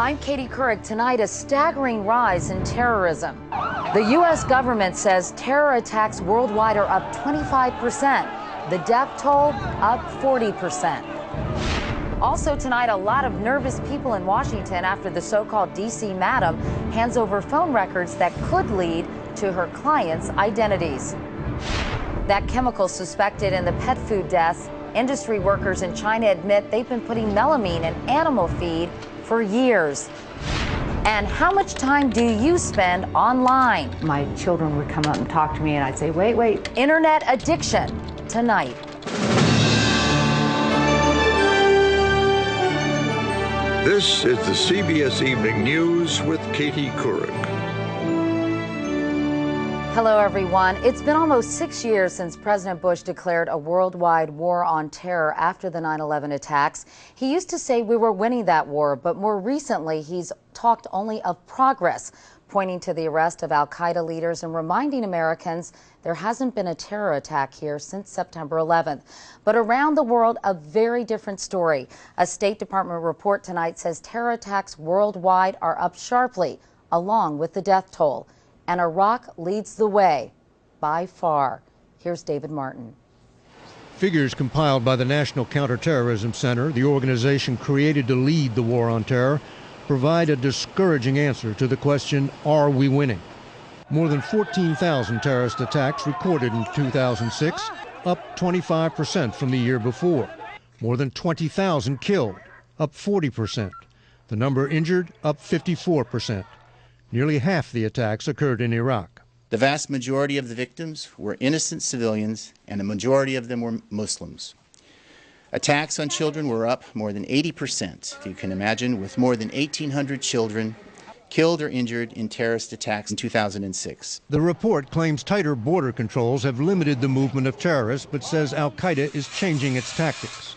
I'm Katie Couric. Tonight, a staggering rise in terrorism. The U.S. government says terror attacks worldwide are up 25%. The death toll up 40%. Also tonight, a lot of nervous people in Washington after the so-called D.C. madam hands over phone records that could lead to her clients' identities. That chemical suspected in the pet food deaths, industry workers in China admit they've been putting melamine in animal feed for years. And how much time do you spend online? My children would come up and talk to me, and I'd say, wait. Internet addiction tonight. This is the CBS Evening News with Katie Couric. Hello, everyone. It's been almost 6 years since President Bush declared a worldwide war on terror after the 9/11 attacks. He used to say we were winning that war, but more recently, he's talked only of progress, pointing to the arrest of al-Qaeda leaders and reminding Americans there hasn't been a terror attack here since September 11th. But around the world, a very different story. A State Department report tonight says terror attacks worldwide are up sharply, along with the death toll. And Iraq leads the way by far. Here's David Martin. Figures compiled by the National Counterterrorism Center, the organization created to lead the war on terror, provide a discouraging answer to the question, are we winning? More than 14,000 terrorist attacks recorded in 2006, up 25% from the year before. More than 20,000 killed, up 40%. The number injured, up 54%. Nearly half the attacks occurred in Iraq. The vast majority of the victims were innocent civilians, and the majority of them were Muslims. Attacks on children were up more than 80%, if you can imagine, with more than 1,800 children killed or injured in terrorist attacks in 2006. The report claims tighter border controls have limited the movement of terrorists, but says al-Qaeda is changing its tactics.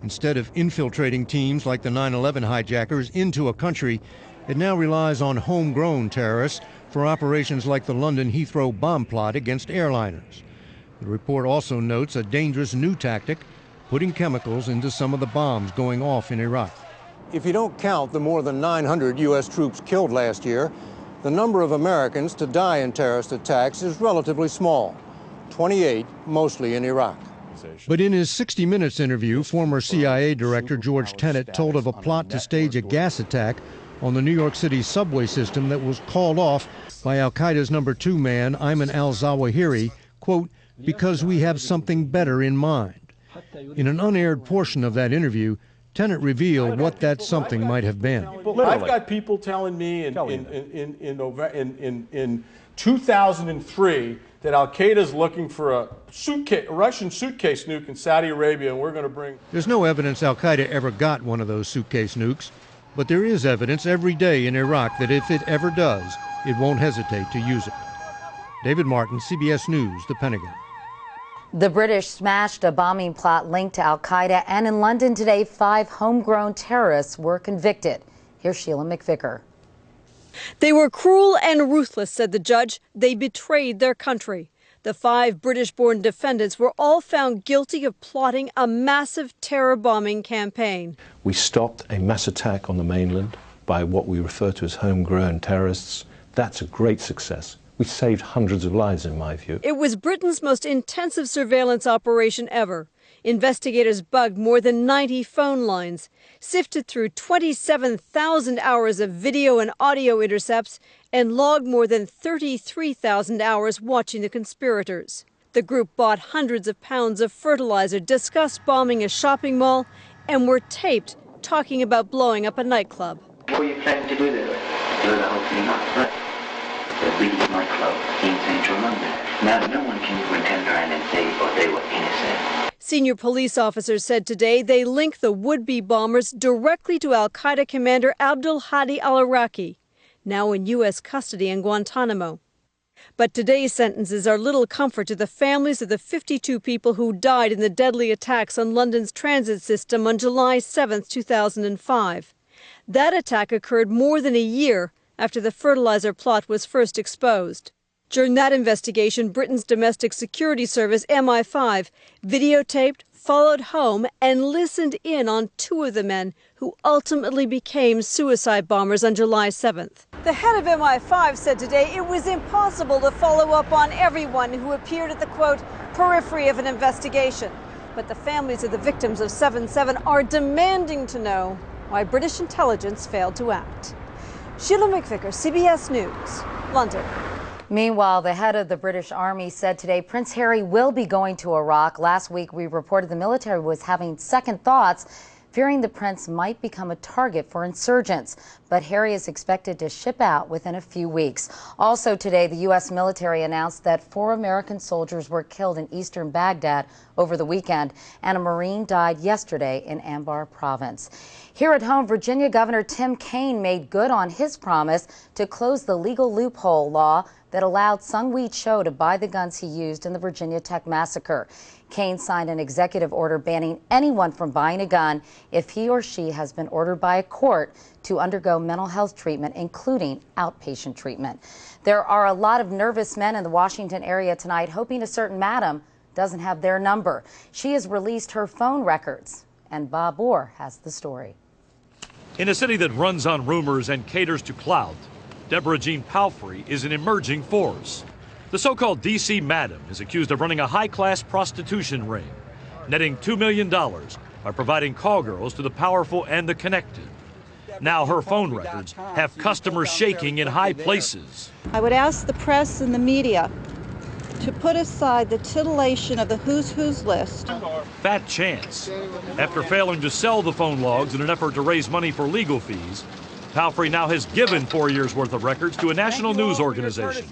Instead of infiltrating teams like the 9/11 hijackers into a country, it now relies on homegrown terrorists for operations like the London Heathrow bomb plot against airliners. The report also notes a dangerous new tactic, putting chemicals into some of the bombs going off in Iraq. If you don't count the more than 900 U.S. troops killed last year, the number of Americans to die in terrorist attacks is relatively small, 28, mostly in Iraq. But in his 60 Minutes interview, former CIA Director George Tenet told of a plot to stage a gas attack on the New York City subway system that was called off by al-Qaeda's #2 man, Ayman al-Zawahiri, quote, because we have something better in mind. In an unaired portion of that interview, Tenet revealed what that something might have been. I've got people telling me in 2003 that al-Qaeda is looking for a Russian suitcase nuke in Saudi Arabia, and we're going to bring... There's no evidence al-Qaeda ever got one of those suitcase nukes. But there is evidence every day in Iraq that if it ever does, it won't hesitate to use it. David Martin, CBS News, the Pentagon. The British smashed a bombing plot linked to al-Qaeda, and in London today, 5 homegrown terrorists were convicted. Here's Sheila McVicker. They were cruel and ruthless, said the judge. They betrayed their country. The 5 British-born defendants were all found guilty of plotting a massive terror bombing campaign. We stopped a mass attack on the mainland by what we refer to as homegrown terrorists. That's a great success. We saved hundreds of lives, in my view. It was Britain's most intensive surveillance operation ever. Investigators bugged more than 90 phone lines, sifted through 27,000 hours of video and audio intercepts, and logged more than 33,000 hours watching the conspirators. The group bought hundreds of pounds of fertilizer, discussed bombing a shopping mall, and were taped talking about blowing up a nightclub. What were you planning to do there? Blow the whole thing up, right? The biggest nightclub in central London. Now, no one can even turn around and say, oh, they were innocent. Senior police officers said today they link the would-be bombers directly to al-Qaeda commander Abdul Hadi al-Iraqi, now in U.S. custody in Guantanamo. But today's sentences are little comfort to the families of the 52 people who died in the deadly attacks on London's transit system on July 7, 2005. That attack occurred more than a year after the fertilizer plot was first exposed. During that investigation, Britain's domestic security service, MI5, videotaped, followed home, and listened in on 2 of the men who ultimately became suicide bombers on July 7th. The head of MI5 said today it was impossible to follow up on everyone who appeared at the, quote, periphery of an investigation. But the families of the victims of 7/7 are demanding to know why British intelligence failed to act. Sheila McVicker, CBS News, London. Meanwhile, the head of the British Army said today Prince Harry will be going to Iraq. Last week, we reported the military was having second thoughts, fearing the prince might become a target for insurgents. But Harry is expected to ship out within a few weeks. Also today, the U.S. military announced that 4 American soldiers were killed in eastern Baghdad over the weekend, and a Marine died yesterday in Anbar province. Here at home, Virginia Governor Tim Kaine made good on his promise to close the legal loophole law that allowed Sung-Wee Cho to buy the guns he used in the Virginia Tech massacre. Kaine signed an executive order banning anyone from buying a gun if he or she has been ordered by a court to undergo mental health treatment, including outpatient treatment. There are a lot of nervous men in the Washington area tonight hoping a certain madam doesn't have their number. She has released her phone records, and Bob Orr has the story. In a city that runs on rumors and caters to clout, Deborah Jean Palfrey is an emerging force. The so-called D.C. Madam is accused of running a high-class prostitution ring, netting $2 million by providing call girls to the powerful and the connected. Now her phone records have customers shaking in high places. I would ask the press and the media to put aside the titillation of the who's who's list. Fat chance. After failing to sell the phone logs in an effort to raise money for legal fees, Palfrey now has given 4 years' worth of records to a national news organization,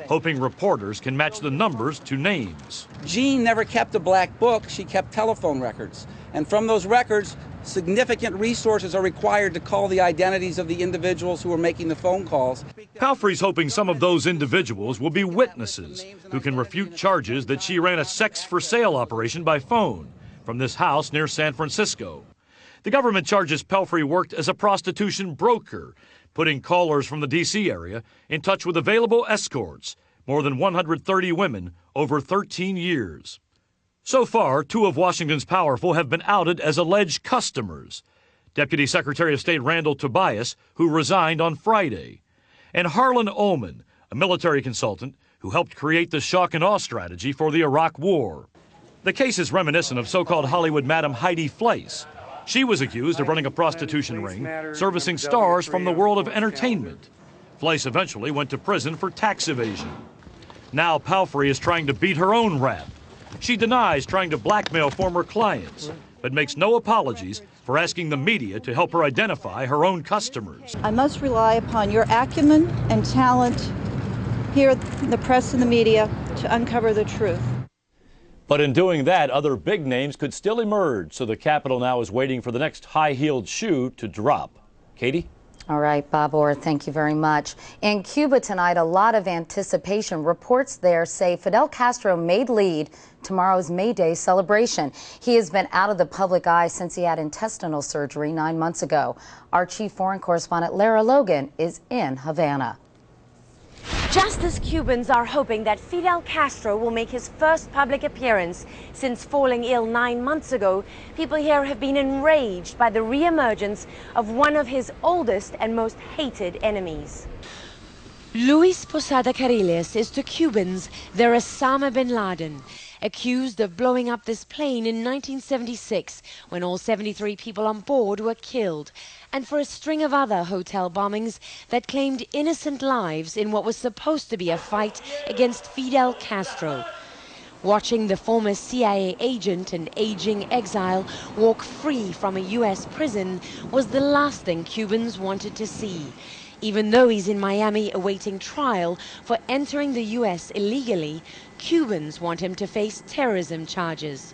hoping reporters can match the numbers to names. Jean never kept a black book, she kept telephone records. And from those records, significant resources are required to call the identities of the individuals who are making the phone calls. Palfrey's hoping some of those individuals will be witnesses who can refute charges that she ran a sex-for-sale operation by phone from this house near San Francisco. The government charges Palfrey worked as a prostitution broker, putting callers from the D.C. area in touch with available escorts, more than 130 women over 13 years. So far, 2 of Washington's powerful have been outed as alleged customers. Deputy Secretary of State Randall Tobias, who resigned on Friday, and Harlan Ullman, a military consultant who helped create the shock and awe strategy for the Iraq War. The case is reminiscent of so-called Hollywood Madam Heidi Fleiss. She was accused of running a prostitution ring, servicing stars from the world of entertainment. Fleiss eventually went to prison for tax evasion. Now Palfrey is trying to beat her own rap. She denies trying to blackmail former clients, but makes no apologies for asking the media to help her identify her own customers. I must rely upon your acumen and talent here in the press and the media to uncover the truth. But in doing that, other big names could still emerge, so the Capitol now is waiting for the next high-heeled shoe to drop. Katie? All right, Bob Orr, thank you very much. In Cuba tonight, a lot of anticipation. Reports there say Fidel Castro may lead tomorrow's May Day celebration. He has been out of the public eye since he had intestinal surgery 9 months ago. Our chief foreign correspondent, Lara Logan, is in Havana. Just as Cubans are hoping that Fidel Castro will make his first public appearance since falling ill 9 months ago, people here have been enraged by the re-emergence of one of his oldest and most hated enemies. Luis Posada Carriles is to Cubans their Osama bin Laden, accused of blowing up this plane in 1976 when all 73 people on board were killed, and for a string of other hotel bombings that claimed innocent lives in what was supposed to be a fight against Fidel Castro. Watching the former CIA agent and aging exile walk free from a U.S. prison was the last thing Cubans wanted to see. Even though he's in Miami awaiting trial for entering the U.S. illegally, Cubans want him to face terrorism charges.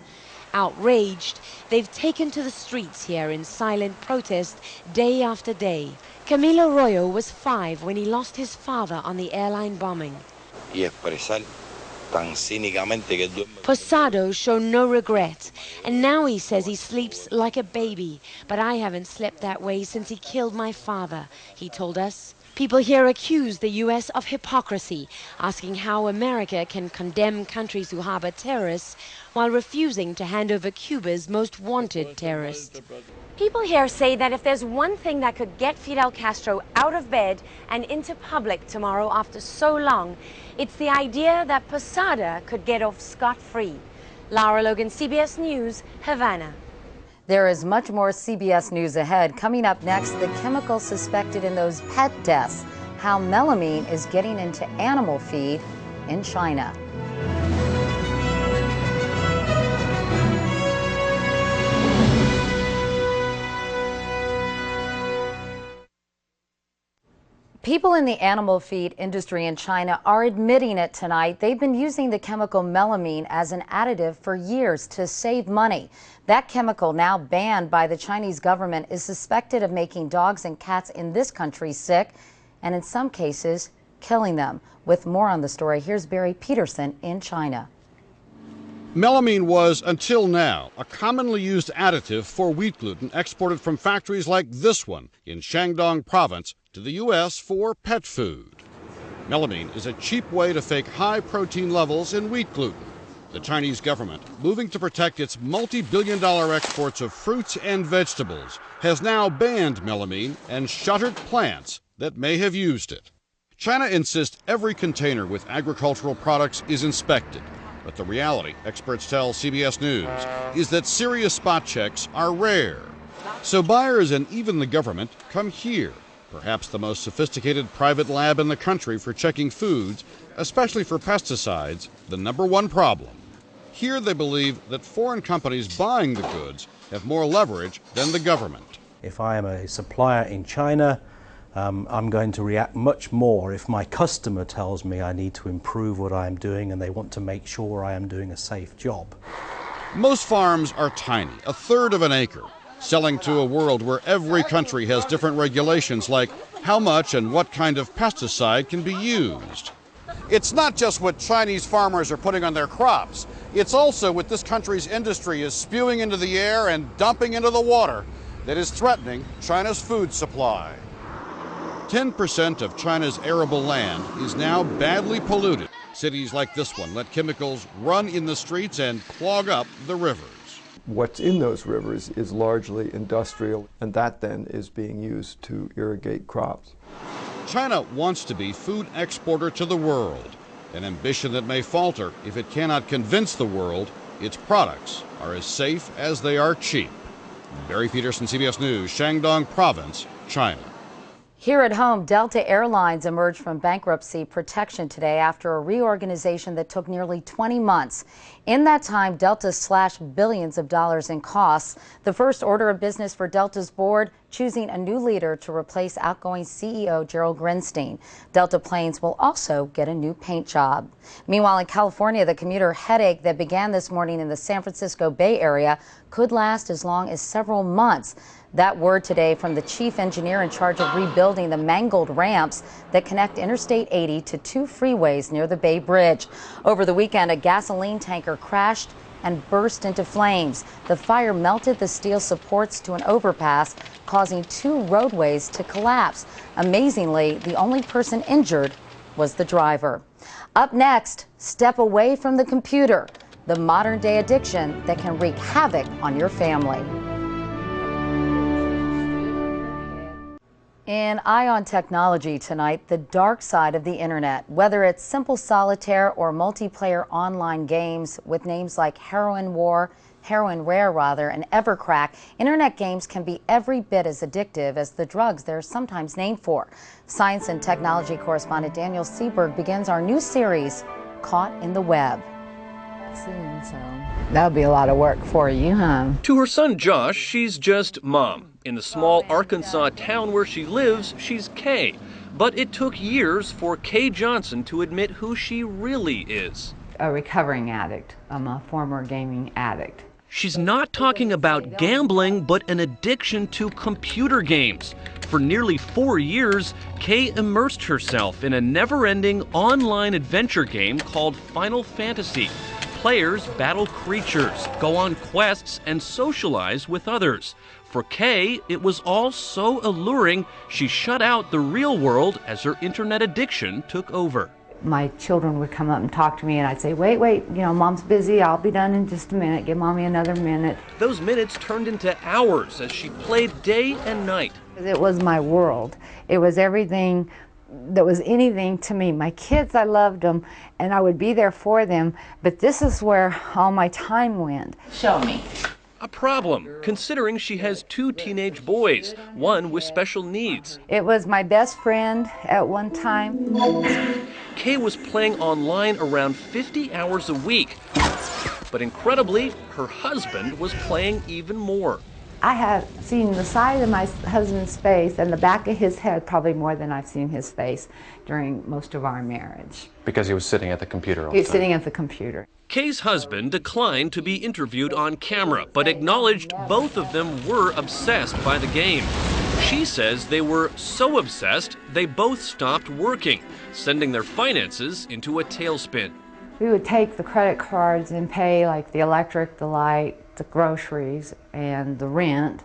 Outraged, they've taken to the streets here in silent protest day after day. Camilo Arroyo was 5 when he lost his father on the airline bombing. Posado showed no regret, and now he says he sleeps like a baby. But I haven't slept that way since he killed my father, he told us. People here accuse the U.S. of hypocrisy, asking how America can condemn countries who harbor terrorists while refusing to hand over Cuba's most wanted terrorist. People here say that if there's one thing that could get Fidel Castro out of bed and into public tomorrow after so long, it's the idea that Posada could get off scot-free. Laura Logan, CBS News, Havana. There is much more CBS News ahead. Coming up next, the chemical suspected in those pet deaths, how melamine is getting into animal feed in China. People in the animal feed industry in China are admitting it tonight. They've been using the chemical melamine as an additive for years to save money. That chemical, now banned by the Chinese government, is suspected of making dogs and cats in this country sick and in some cases killing them. With more on the story, here's Barry Peterson in China. Melamine was, until now, a commonly used additive for wheat gluten exported from factories like this one in Shandong province to the U.S. for pet food. Melamine is a cheap way to fake high protein levels in wheat gluten. The Chinese government, moving to protect its multi-billion-dollar exports of fruits and vegetables, has now banned melamine and shuttered plants that may have used it. China insists every container with agricultural products is inspected. But the reality, experts tell CBS News, is that serious spot checks are rare. So buyers and even the government come here, perhaps the most sophisticated private lab in the country for checking foods, especially for pesticides, the #1 problem. Here they believe that foreign companies buying the goods have more leverage than the government. If I am a supplier in China, I'm going to react much more if my customer tells me I need to improve what I am doing and they want to make sure I am doing a safe job. Most farms are tiny, a third of an acre, selling to a world where every country has different regulations like how much and what kind of pesticide can be used. It's not just what Chinese farmers are putting on their crops. It's also what this country's industry is spewing into the air and dumping into the water that is threatening China's food supply. 10% of China's arable land is now badly polluted. Cities like this one let chemicals run in the streets and clog up the rivers. What's in those rivers is largely industrial, and that then is being used to irrigate crops. China wants to be food exporter to the world, an ambition that may falter if it cannot convince the world its products are as safe as they are cheap. Barry Peterson, CBS News, Shandong Province, China. Here at home, Delta Airlines emerged from bankruptcy protection today after a reorganization that took nearly 20 months. In that time, Delta slashed billions of dollars in costs. The first order of business for Delta's board, choosing a new leader to replace outgoing CEO Gerald Grinstein. Delta planes will also get a new paint job. Meanwhile, in California, the commuter headache that began this morning in the San Francisco Bay Area could last as long as several months. That word today from the chief engineer in charge of rebuilding the mangled ramps that connect Interstate 80 to 2 freeways near the Bay Bridge. Over the weekend, a gasoline tanker crashed and burst into flames. The fire melted the steel supports to an overpass, causing 2 roadways to collapse. Amazingly, the only person injured was the driver. Up next, step away from the computer, the modern-day addiction that can wreak havoc on your family. In Eye on Technology tonight, the dark side of the internet. Whether it's simple solitaire or multiplayer online games with names like Heroin Rare, and Evercrack, internet games can be every bit as addictive as the drugs they're sometimes named for. Science and technology correspondent Daniel Seberg begins our new series, Caught in the Web. That would be a lot of work for you, huh? To her son Josh, she's just Mom. In the small Arkansas town where she lives, she's Kay. But it took years for Kay Johnson to admit who she really is. A recovering addict. I'm a former gaming addict. She's not talking about gambling, but an addiction to computer games. For nearly 4 years, Kay immersed herself in a never-ending online adventure game called Final Fantasy. Players battle creatures, go on quests, and socialize with others. For Kay, it was all so alluring, she shut out the real world as her internet addiction took over. My children would come up and talk to me, and I'd say, wait, Mom's busy, I'll be done in just a minute, give Mommy another minute. Those minutes turned into hours as she played day and night. It was my world. It was everything that was anything to me. My kids, I loved them, and I would be there for them, but this is where all my time went. Show me. A problem, considering she has 2 teenage boys, one with special needs. It was my best friend at one time. Kay was playing online around 50 hours a week, but incredibly, her husband was playing even more. I have seen the side of my husband's face and the back of his head probably more than I've seen his face during most of our marriage. Because he was sitting at the computer all the time. He was sitting at the computer. Kay's husband declined to be interviewed on camera, but acknowledged both of them were obsessed by the game. She says they were so obsessed, they both stopped working, sending their finances into a tailspin. We would take the credit cards and pay like the electric, the light, the groceries, and the rent,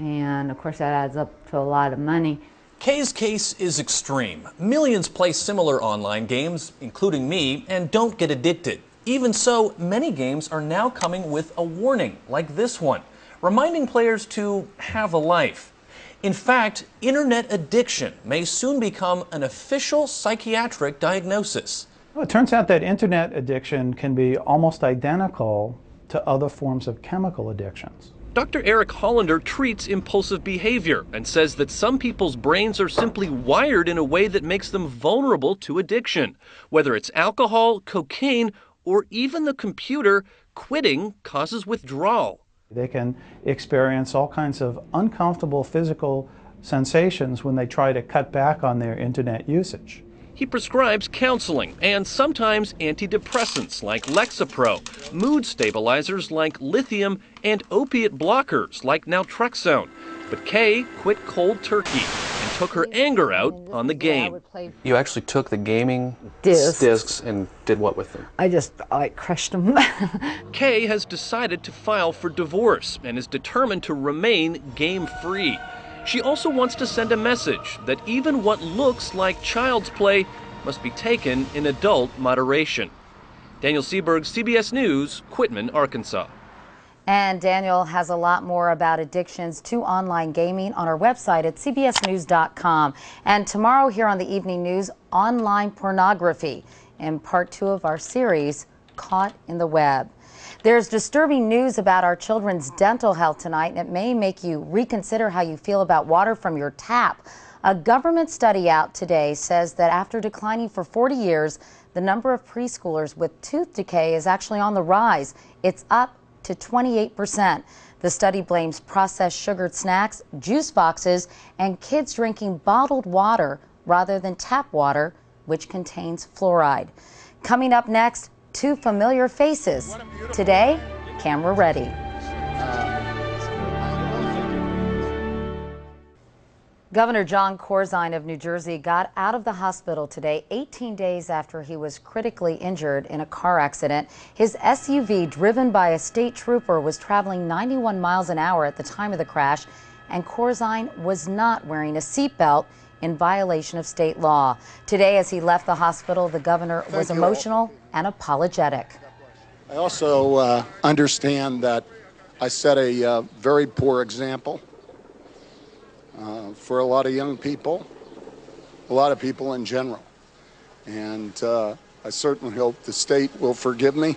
and of course that adds up to a lot of money. Kay's case is extreme. Millions play similar online games, including me, and don't get addicted. Even so, many games are now coming with a warning, like this one, reminding players to have a life. In fact, internet addiction may soon become an official psychiatric diagnosis. Well, it turns out that internet addiction can be almost identical to other forms of chemical addictions. Dr. Eric Hollander treats impulsive behavior and says that some people's brains are simply wired in a way that makes them vulnerable to addiction. Whether it's alcohol, cocaine, or even the computer, quitting causes withdrawal. They can experience all kinds of uncomfortable physical sensations when they try to cut back on their internet usage. He prescribes counseling and sometimes antidepressants like Lexapro, mood stabilizers like lithium, and opiate blockers like naltrexone. But Kay quit cold turkey and took her anger out on the game. You actually took the gaming discs and did what with them? I crushed them. Kay has decided to file for divorce and is determined to remain game-free. She also wants to send a message that even what looks like child's play must be taken in adult moderation. Daniel Seberg, CBS News, Quitman, Arkansas. And Daniel has a lot more about addictions to online gaming on our website at cbsnews.com. And tomorrow here on the Evening News, online pornography in part 2 of our series, Caught in the Web. There's disturbing news about our children's dental health tonight, and it may make you reconsider how you feel about water from your tap. A government study out today says that after declining for 40 years, the number of preschoolers with tooth decay is actually on the rise. It's up to 28%. The study blames processed sugared snacks, juice boxes, and kids drinking bottled water rather than tap water, which contains fluoride. Coming up next, 2 familiar faces. Today, camera ready. Governor John Corzine of New Jersey got out of the hospital today 18 days after he was critically injured in a car accident. His SUV, driven by a state trooper, was traveling 91 miles an hour at the time of the crash, and Corzine was not wearing a seatbelt in violation of state law. Today, as he left the hospital, the governor was emotional and apologetic. I also understand that I set a very poor example for a lot of young people, a lot of people in general. And I certainly hope the state will forgive me.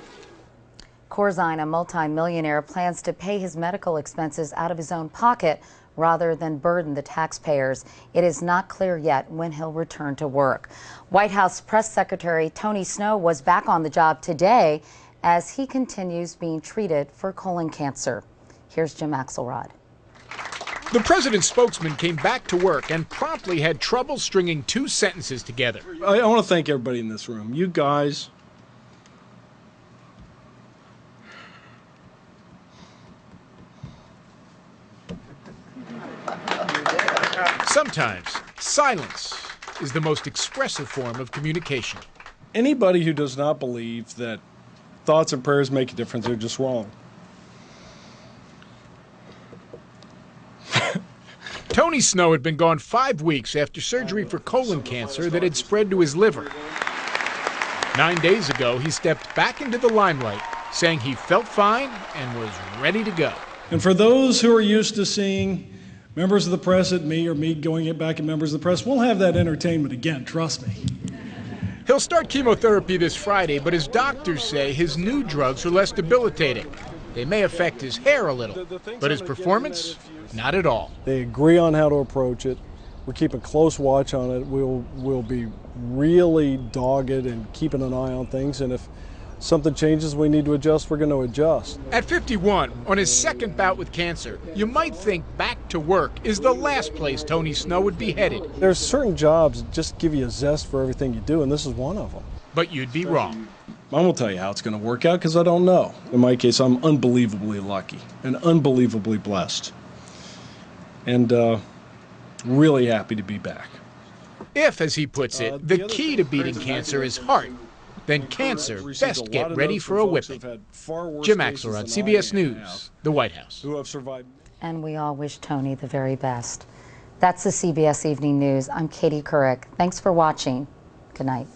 Corzine, a multimillionaire, plans to pay his medical expenses out of his own pocket rather than burden the taxpayers. It is not clear yet when he'll return to work. White House Press Secretary Tony Snow was back on the job today as he continues being treated for colon cancer. Here's Jim Axelrod. The president's spokesman came back to work and promptly had trouble stringing 2 sentences together. I want to thank everybody in this room. You guys. Sometimes silence is the most expressive form of communication. Anybody who does not believe that thoughts and prayers make a difference, they're just wrong. Tony Snow had been gone 5 weeks after surgery for colon cancer that had spread to his liver. 9 days ago, he stepped back into the limelight, saying he felt fine and was ready to go. And for those who are used to seeing members of the press at me or me going back at members of the press, we'll have that entertainment again, trust me. He'll start chemotherapy this Friday, but his doctors say his new drugs are less debilitating. They may affect his hair a little, but his performance, not at all. They agree on how to approach it. We're keeping close watch on it. We'll be really dogged and keeping an eye on things, and if something changes we need to adjust, we're going to adjust. At 51, on his second bout with cancer, you might think back to work is the last place Tony Snow would be headed. There's certain jobs that just give you a zest for everything you do, and this is one of them. But you'd be wrong. I won't tell you how it's going to work out because I don't know. In my case, I'm unbelievably lucky and unbelievably blessed. And really happy to be back. If, as he puts it, the key to beating cancer is heart, then cancer best get ready for a whipping. Jim Axelrod, CBS News, the White House. And we all wish Tony the very best. That's the CBS Evening News. I'm Katie Couric. Thanks for watching. Good night.